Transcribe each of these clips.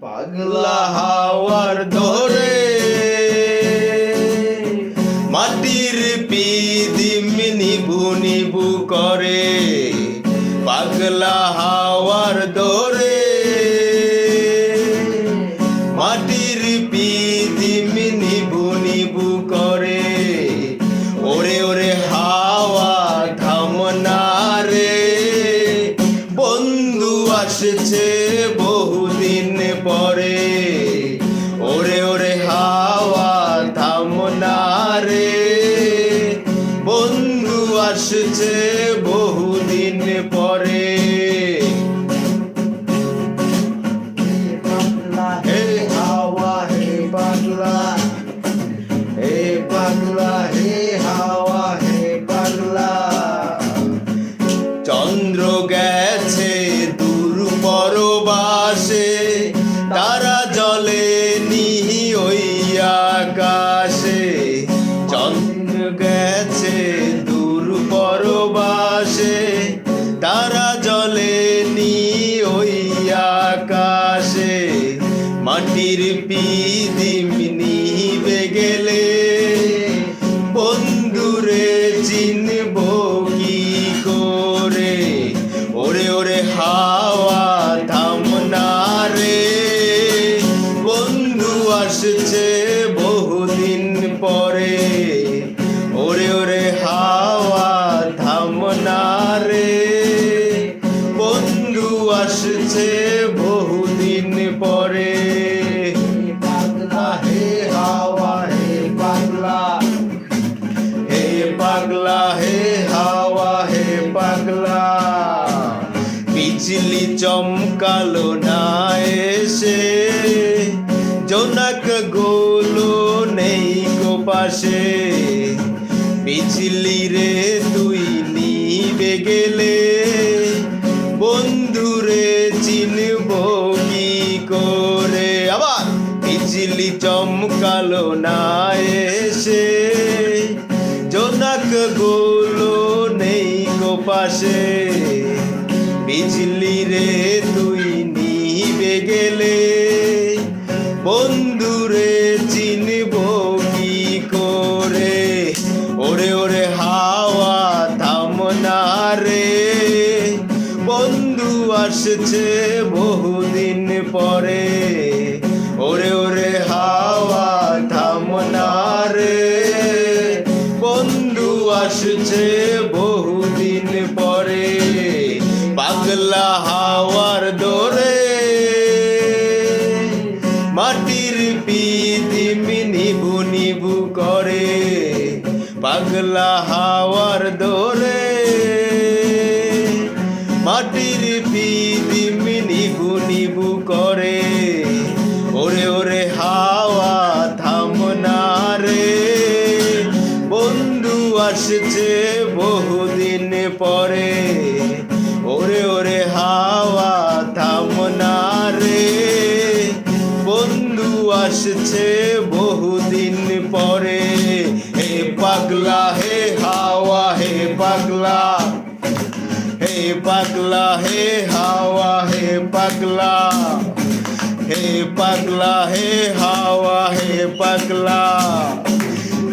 পাগলা হাওয়ার ধরে মাটির পিদিম নিবু নিবু করে, পাগলা হাওয়ার ধরে মাটির পিদিম নিবু নিবু করে। ওরে ওরে হাওয়া থামনা রে, বন্ধু আসছে বহুদিন পরে। ওরে ওরে হাওয়া থামনা রে, বন্ধু আসছে বহুদিন পরে। হে হাওয়া হে পাগলা, হে পাগলা হে হাওয়া হে পাগলা। চন্দ্র গেছে দূর পরবাসে, তারা জ্বলে নি ওই আকাশে। চন্দ্র গেছে দূর পরবাসে, তারা জ্বলে নি ওই আকাশে। মাটির পিদিম নিভে গেলে বন্ধুরে চিনব কি করে। ওরে ওরে হাওয়া থামনা রে, বন্ধু আসছে বহুদিন পরে। ওরে ওরে হাওয়া থামনা রে, বন্ধু আসছে বহুদিন পরে। পাগলা হে হাওয়া হে পাগলা, হে পাগলা হে হাওয়া হে পাগলা। বিজলি চমকালো না এসে, জোনাক গুলো নেই গো পাশে। বিজলি রে তুই নিভে গেলে, বন্ধুরে চিনব কি করে। আবার বিজলি চমকালো না এসে, জোনাক গুলো নেই গো পাশে। বিজলি রে তুই নিভে গেলে, বন্ধুরে চিনব কি করে। ওরে ওরে হাওয়া থামনা রে, বন্ধু আসছে বহুদিন পরে। ওরে ওরে হাওয়া থামনা রে, বন্ধু আসছে বহুদিন পরে। পাগলা হাওয়ার দোরে মাটির পিদিম নিবু নিবু করে, পাগলা হাওয়ার দোরে মাটির পিদিম নিবু নিবু করে। ওরে ওরে হাওয়া থামনা রে, বন্ধু আসছে বহুদিন পরে। ওরে ওরে হাওয়া থামনা রে, বন্ধু আসছে বহুদিন পরে। হে পাগলা হে হাওয়া হে পাগলা, হে পাগলা হে হাওয়া হে পাগলা। হে পাগলা হে হাওয়া হে পাগলা,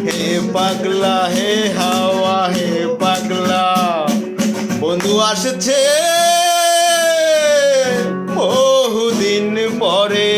হে পাগলা হে হাওয়া হে পাগলা। বন্ধু আসছে বহুদিন পরে।